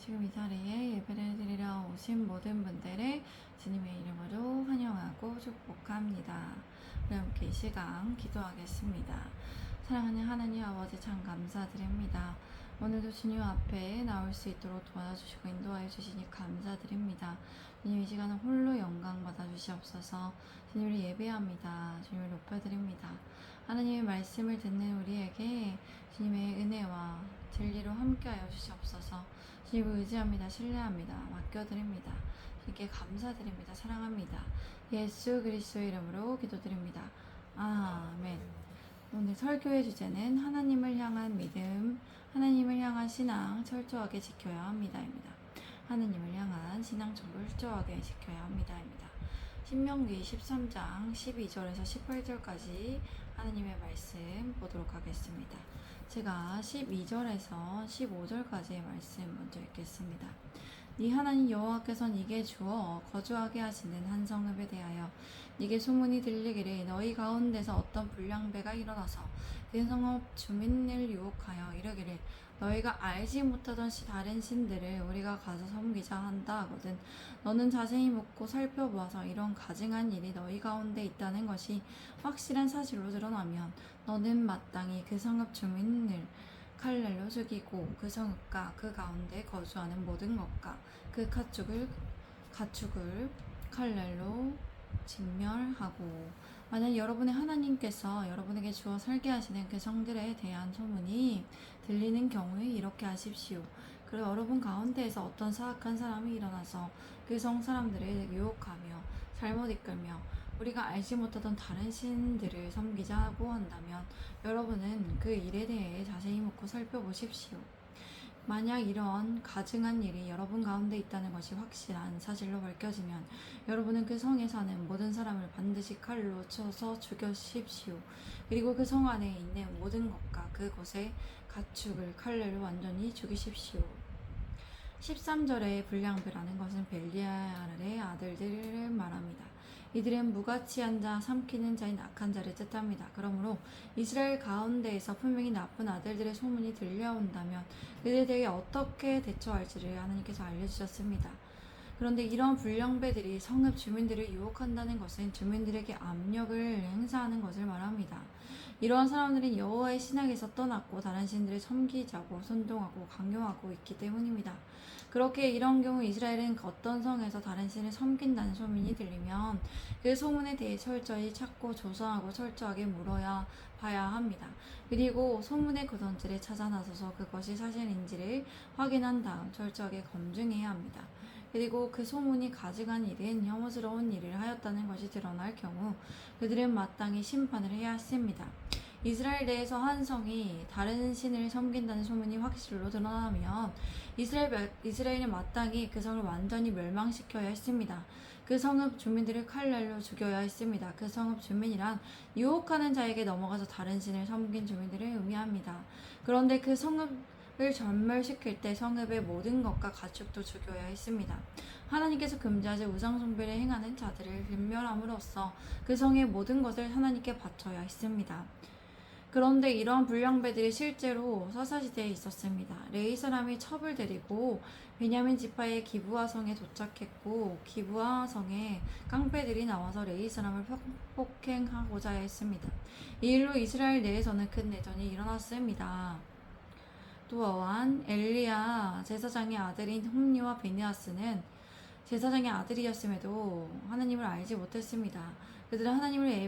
지금 이 자리에 예배를 드리러 오신 모든 분들을 주님의 이름으로 환영하고 축복합니다. 우리 함께 이 시간 기도하겠습니다. 사랑하는 하나님 아버지 참 감사드립니다. 오늘도 주님 앞에 나올 수 있도록 도와주시고 인도하여 주시니 감사드립니다. 주님 이 시간은 홀로 영광 받아 주시옵소서. 주님을 예배합니다. 주님을 높여드립니다. 하나님의 말씀을 듣는 우리에게 주님의 은혜와 진리로 함께하여 주시옵소서. 주님을 의지합니다. 신뢰합니다. 맡겨드립니다. 주님께 감사드립니다. 사랑합니다. 예수 그리스도의 이름으로 기도드립니다. 아멘. 오늘 설교의 주제는 하나님을 향한 믿음, 하나님을 향한 신앙 철저하게 지켜야 합니다입니다. 하나님을 향한 신앙 철저하게 지켜야 합니다입니다. 신명기 13장 12절에서 18절까지 하나님의 말씀 보도록 하겠습니다. 제가 12절에서 15절까지의 말씀 먼저 읽겠습니다. 네 하나님 여호와께서 네게 주어 거주하게 하시는 한 성읍에 대하여 네게 소문이 들리기를 너희 가운데서 어떤 불량배가 일어나서 그 성읍 주민을 유혹하여 이르기를 너희가 알지 못하던 다른 신들을 우리가 가서 섬기자 한다 하거든. 너는 자세히 묻고 살펴보아서 이런 가증한 일이 너희 가운데 있다는 것이 확실한 사실로 드러나면 너는 마땅히 그 성읍 주민을 칼날로 죽이고 그 성읍과 그 가운데 거주하는 모든 것과 그 가축을 칼날로 진멸하고, 만약 여러분의 하나님께서 여러분에게 주어 살게 하시는 그 성들에 대한 소문이 들리는 경우에 이렇게 하십시오. 그리고 여러분 가운데에서 어떤 사악한 사람이 일어나서 그 성 사람들을 유혹하며 잘못 이끌며 우리가 알지 못하던 다른 신들을 섬기자고 한다면 여러분은 그 일에 대해 자세히 묻고 살펴보십시오. 만약 이런 가증한 일이 여러분 가운데 있다는 것이 확실한 사실로 밝혀지면 여러분은 그 성에 사는 모든 사람을 반드시 칼로 쳐서 죽여십시오. 그리고 그 성 안에 있는 모든 것과 그곳의 가축을 칼날로 완전히 죽이십시오. 13절의 불량배라는 것은 벨리알의 아들들을 말합니다. 이들은 무가치한 자, 삼키는 자인 악한 자를 뜻합니다. 그러므로 이스라엘 가운데에서 분명히 나쁜 아들들의 소문이 들려온다면 그들에 대해 어떻게 대처할지를 하나님께서 알려주셨습니다. 그런데 이런 불량배들이 성읍 주민들을 유혹한다는 것은 주민들에게 압력을 행사하는 것을 말합니다. 이러한 사람들은 여호와의 신앙에서 떠났고 다른 신들을 섬기자고 선동하고 강요하고 있기 때문입니다. 그렇게 이런 경우 이스라엘은 어떤 성에서 다른 신을 섬긴다는 소문이 들리면 그 소문에 대해 철저히 찾고 조사하고 철저하게 물어야 봐야 합니다. 그리고 소문의 근원지를 찾아 나서서 그것이 사실인지를 확인한 다음 철저하게 검증해야 합니다. 그리고 그 소문이 가증한 일은 혐오스러운 일을 하였다는 것이 드러날 경우 그들은 마땅히 심판을 해야 했습니다. 이스라엘 내에서 한 성이 다른 신을 섬긴다는 소문이 확실로 드러나면 이스라엘은 마땅히 그 성을 완전히 멸망시켜야 했습니다. 그 성읍 주민들을 칼날로 죽여야 했습니다. 그 성읍 주민이란 유혹하는 자에게 넘어가서 다른 신을 섬긴 주민들을 의미합니다. 그런데 그 성읍을 전멸시킬 때 성읍의 모든 것과 가축도 죽여야 했습니다. 하나님께서 금지하지 우상 숭배를 행하는 자들을 진멸함으로써 그 성의 모든 것을 하나님께 바쳐야 했습니다. 그런데 이러한 불량배들이 실제로 사사시대에 있었습니다. 레위 사람이 첩을 데리고 베냐민 지파의 기브아 성에 도착했고 기브아 성에 깡패들이 나와서 레위 사람을 폭행하고자 했습니다. 이 일로 이스라엘 내에서는 큰 내전이 일어났습니다. 또한 엘리야 제사장의 아들인 홈리와 베니아스는 제사장의 아들이었음에도 하나님을 알지 못했습니다. 그들은 하나님의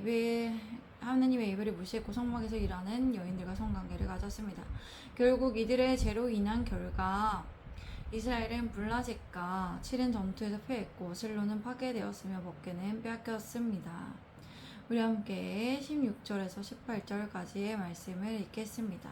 예배를 무시했고 성막에서 일하는 여인들과 성관계를 가졌습니다. 결국 이들의 죄로 인한 결과 이스라엘은 블라셋과 치른 전투에서 패했고 실로는 파괴되었으며 먹게는 빼앗겼습니다. 우리 함께 16절에서 18절까지의 말씀을 읽겠습니다.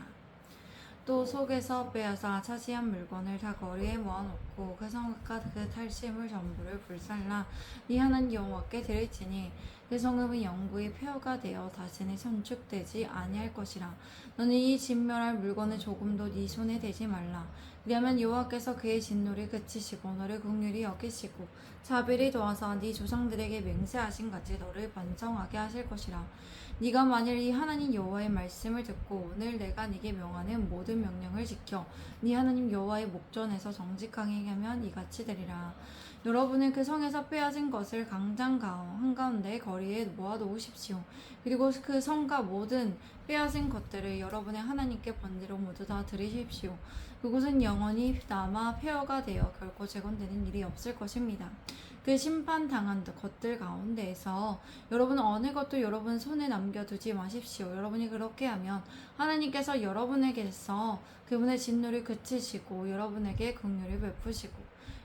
또 속에서 빼앗아 차지한 물건을 다 거리에 모아놓고 그 성읍과 그 탈취물 전부를 불살라 네 하나님 여호와께 드릴지니 그 성읍은 영구히 폐허가 되어 다시는 건축되지 아니할 것이라. 너는 이 진멸할 물건을 조금도 네 손에 대지 말라. 그리하면 여호와께서 그의 진노를 그치시고 너를 긍휼히 여기시고 자비를 도와서 네 조상들에게 맹세하신 같이 너를 번성하게 하실 것이라. 네가 만일 이 하나님 여호와의 말씀을 듣고 오늘 내가 네게 명하는 모든 명령을 지켜 네 하나님 여호와의 목전에서 정직하게 행하면 이같이 되리라. 여러분은 그 성에서 빼앗은 것을 강장 한가운데 거리에 모아놓으십시오. 그리고 그 성과 모든 빼앗은 것들을 여러분의 하나님께 번제로 모두 다 드리십시오. 그곳은 영원히 남아 폐허가 되어 결코 재건되는 일이 없을 것입니다. 그 심판당한 것들 가운데에서 여러분 어느 것도 여러분 손에 남겨두지 마십시오. 여러분이 그렇게 하면 하나님께서 여러분에게서 그분의 진노를 그치시고 여러분에게 긍휼을 베푸시고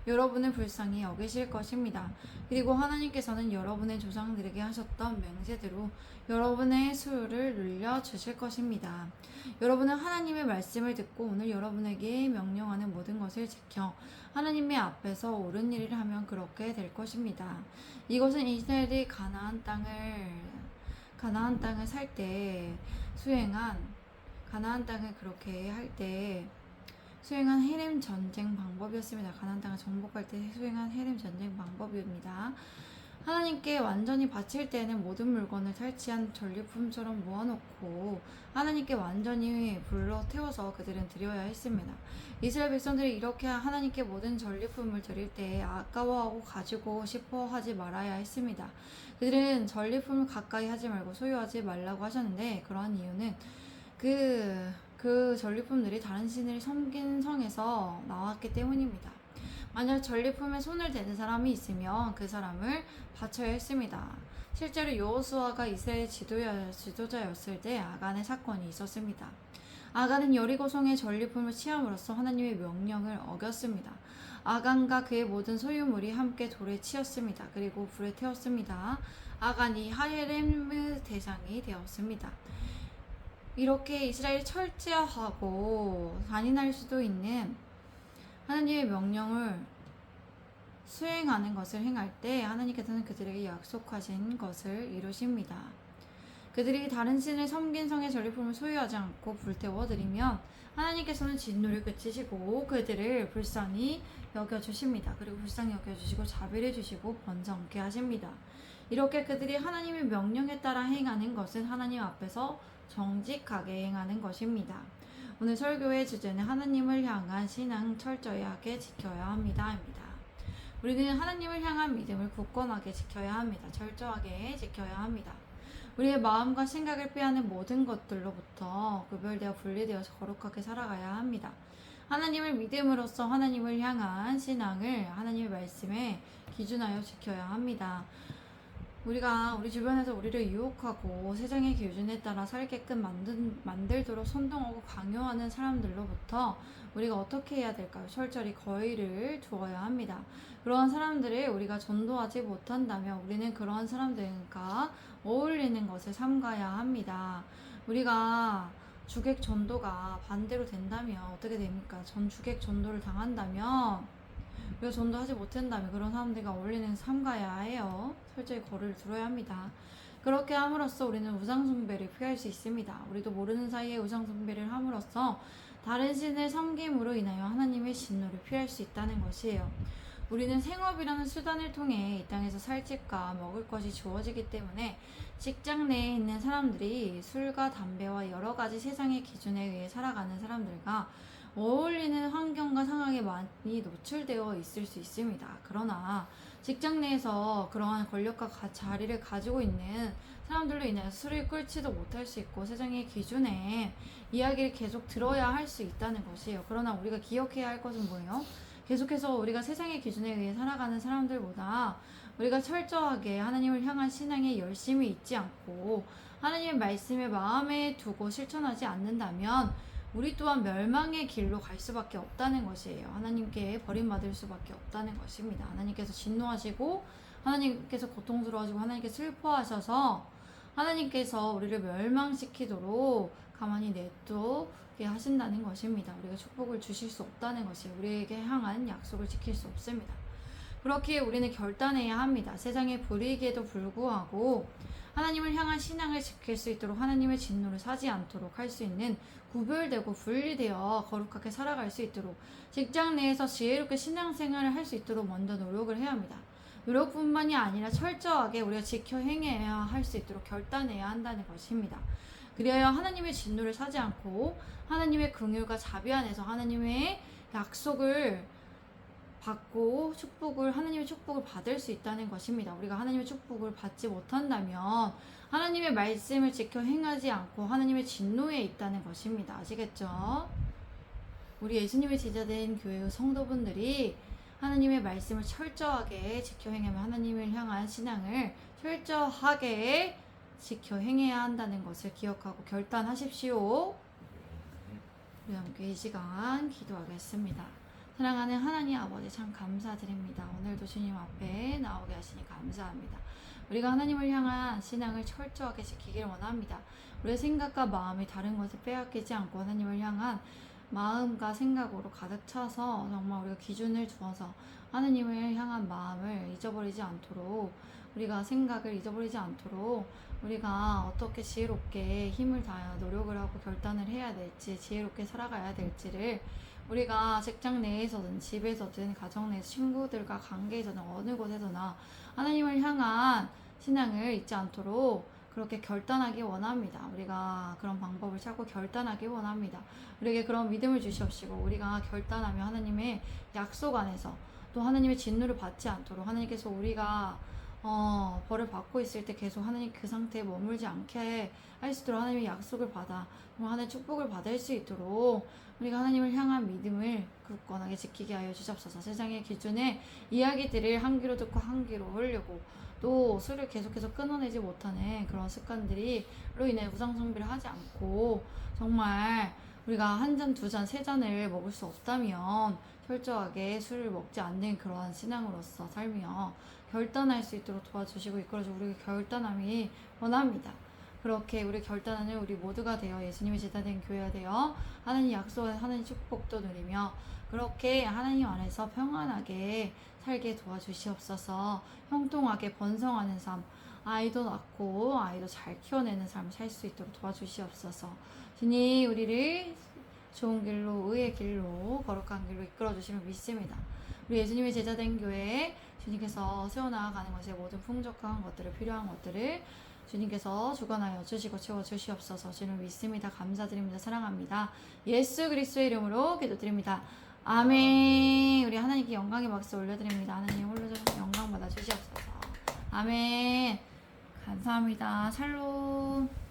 여러분을 불쌍히 여기실 것입니다. 그리고 하나님께서는 여러분의 조상들에게 하셨던 맹세대로 여러분의 수요를 늘려주실 것입니다. 여러분은 하나님의 말씀을 듣고 오늘 여러분에게 명령하는 모든 것을 지켜 하나님의 앞에서 옳은 일을 하면 그렇게 될 것입니다. 이것은 이스라엘이 가나안 땅을 살 때 수행한 가나안 땅을 그렇게 할 때 수행한 헤렘 전쟁 방법이었습니다. 가나안 땅을 정복할 때 수행한 헤렘 전쟁 방법입니다. 하나님께 완전히 바칠 때는 모든 물건을 탈취한 전리품처럼 모아놓고 하나님께 완전히 불러 태워서 그들은 드려야 했습니다. 이스라엘 백성들이 이렇게 하나님께 모든 전리품을 드릴 때 아까워하고 가지고 싶어 하지 말아야 했습니다. 그들은 전리품을 가까이 하지 말고 소유하지 말라고 하셨는데 그러한 이유는 그 전리품들이 다른 신을 섬긴 성에서 나왔기 때문입니다. 만약 전리품에 손을 대는 사람이 있으면 그 사람을 바쳐야 했습니다. 실제로 여호수아가 이스라엘 지도자였을 때 아간의 사건이 있었습니다. 아간은 여리고성의 전리품을 취함으로써 하나님의 명령을 어겼습니다. 아간과 그의 모든 소유물이 함께 돌에 치였습니다. 그리고 불에 태웠습니다. 아간이 하예렘의 대상이 되었습니다. 이렇게 이스라엘이 철저하고 잔인할 수도 있는 하나님의 명령을 수행하는 것을 행할 때 하나님께서는 그들에게 약속하신 것을 이루십니다. 그들이 다른 신을 섬긴 성의 전리품을 소유하지 않고 불태워 드리면 하나님께서는 진노를 그치시고 그들을 불쌍히 여겨주십니다. 그리고 불쌍히 여겨주시고 자비를 주시고 번성케 하십니다. 이렇게 그들이 하나님의 명령에 따라 행하는 것은 하나님 앞에서 정직하게 행하는 것입니다. 오늘 설교의 주제는 하나님을 향한 신앙 철저하게 지켜야 합니다입니다. 우리는 하나님을 향한 믿음을 굳건하게 지켜야 합니다. 철저하게 지켜야 합니다. 우리의 마음과 생각을 빼앗는 모든 것들로부터 구별되어 분리되어서 거룩하게 살아가야 합니다. 하나님을 믿음으로써 하나님을 향한 신앙을 하나님의 말씀에 기준하여 지켜야 합니다. 우리가 우리 주변에서 우리를 유혹하고 세상의 기준에 따라 살게끔 만들도록 선동하고 강요하는 사람들로부터 우리가 어떻게 해야 될까요? 철저히 거리를 두어야 합니다. 그러한 사람들을 우리가 전도하지 못한다면 우리는 그러한 사람들과 어울리는 것을 삼가야 합니다. 우리가 주객 전도가 반대로 된다면 어떻게 됩니까? 주객 전도를 당한다면 우리가 전도하지 못한다면 그런 사람들과 어울리는 삼가야 해요. 철저히 거리를 두어야 합니다. 그렇게 함으로써 우리는 우상숭배를 피할 수 있습니다. 우리도 모르는 사이에 우상숭배를 함으로써 다른 신을 섬김으로 인하여 하나님의 진노를 피할 수 있다는 것이에요. 우리는 생업이라는 수단을 통해 이 땅에서 살집과 먹을 것이 주어지기 때문에 직장 내에 있는 사람들이 술과 담배와 여러 가지 세상의 기준에 의해 살아가는 사람들과 어울리는 환경과 상황에 많이 노출되어 있을 수 있습니다. 그러나 직장 내에서 그러한 권력과 자리를 가지고 있는 사람들로 인해 술을 끓지도 못할 수 있고 세상의 기준에 이야기를 계속 들어야 할 수 있다는 것이에요. 그러나 우리가 기억해야 할 것은 뭐예요? 계속해서 우리가 세상의 기준에 의해 살아가는 사람들보다 우리가 철저하게 하나님을 향한 신앙에 열심히 있지 않고 하나님의 말씀을 마음에 두고 실천하지 않는다면 우리 또한 멸망의 길로 갈 수밖에 없다는 것이에요. 하나님께 버림받을 수밖에 없다는 것입니다. 하나님께서 진노하시고 하나님께서 고통스러워하시고 하나님께서 슬퍼하셔서 하나님께서 우리를 멸망시키도록 가만히 냅두게 하신다는 것입니다. 우리가 축복을 주실 수 없다는 것이에요. 우리에게 향한 약속을 지킬 수 없습니다. 그렇기에 우리는 결단해야 합니다. 세상의 불이익에도 불구하고 하나님을 향한 신앙을 지킬 수 있도록 하나님의 진노를 사지 않도록 할 수 있는 구별되고 분리되어 거룩하게 살아갈 수 있도록 직장 내에서 지혜롭게 신앙생활을 할 수 있도록 먼저 노력을 해야 합니다. 노력뿐만이 아니라 철저하게 우리가 지켜 행해야 할 수 있도록 결단해야 한다는 것입니다. 그리하여 하나님의 진노를 사지 않고 하나님의 긍휼과 자비 안에서 하나님의 약속을 받고 하나님의 축복을 받을 수 있다는 것입니다. 우리가 하나님의 축복을 받지 못한다면 하나님의 말씀을 지켜 행하지 않고 하나님의 진노에 있다는 것입니다. 아시겠죠? 우리 예수님의 제자된 교회의 성도분들이 하나님의 말씀을 철저하게 지켜 행하며 하나님을 향한 신앙을 철저하게 지켜 행해야 한다는 것을 기억하고 결단하십시오. 우리 함께 이 시간 기도하겠습니다. 사랑하는 하나님 아버지 참 감사드립니다. 오늘도 주님 앞에 나오게 하시니 감사합니다. 우리가 하나님을 향한 신앙을 철저하게 지키길 원합니다. 우리의 생각과 마음이 다른 것을 빼앗기지 않고 하나님을 향한 마음과 생각으로 가득 차서 정말 우리가 기준을 두어서 하나님을 향한 마음을 잊어버리지 않도록 우리가 생각을 잊어버리지 않도록 우리가 어떻게 지혜롭게 힘을 다하여 노력을 하고 결단을 해야 될지 지혜롭게 살아가야 될지를 우리가 직장 내에서든 집에서든 가정 내 친구들과 관계에서든 어느 곳에서나 하나님을 향한 신앙을 잊지 않도록 그렇게 결단하기 원합니다. 우리가 그런 방법을 찾고 결단하기 원합니다. 우리에게 그런 믿음을 주시옵시고 우리가 결단하며 하나님의 약속 안에서 또 하나님의 진노를 받지 않도록 하나님께서 우리가 벌을 받고 있을 때 계속 하나님 그 상태에 머물지 않게 할 수 있도록 하나님의 약속을 받아 하나님의 축복을 받을 수 있도록 우리가 하나님을 향한 믿음을 굳건하게 지키게 하여 주옵소서. 세상의 기준에 이야기들을 한 귀로 듣고 한 귀로 흘리고 또 술을 계속해서 끊어내지 못하는 그런 습관들이로 인해 우상숭배를 하지 않고 정말 우리가 한 잔, 두 잔, 세 잔을 먹을 수 없다면 철저하게 술을 먹지 않는 그러한 신앙으로서 살며 결단할 수 있도록 도와주시고 이끌어주고 우리 결단함이 원합니다. 그렇게 우리 결단하는 우리 모두가 되어 예수님의 제자된 교회가 되어 하나님 약속한 하나님 축복도 누리며 그렇게 하나님 안에서 평안하게 살게 도와주시옵소서. 형통하게 번성하는 삶, 아이도 낳고 아이도 잘 키워내는 삶을 살 수 있도록 도와주시옵소서. 주님 우리를 좋은 길로 의의 길로 거룩한 길로 이끌어 주시면 믿습니다. 우리 예수님의 제자된 교회에 주님께서 세워나가는 것에 모든 풍족한 것들을 필요한 것들을 주님께서 주관하여 주시고 채워주시옵소서. 주님을 믿습니다. 감사드립니다. 사랑합니다. 예수 그리스도의 이름으로 기도드립니다. 아멘. 우리 하나님께 영광의 박수 올려드립니다. 하나님 홀로 영광 받아 주시옵소서. 아멘. 감사합니다. 샬롬.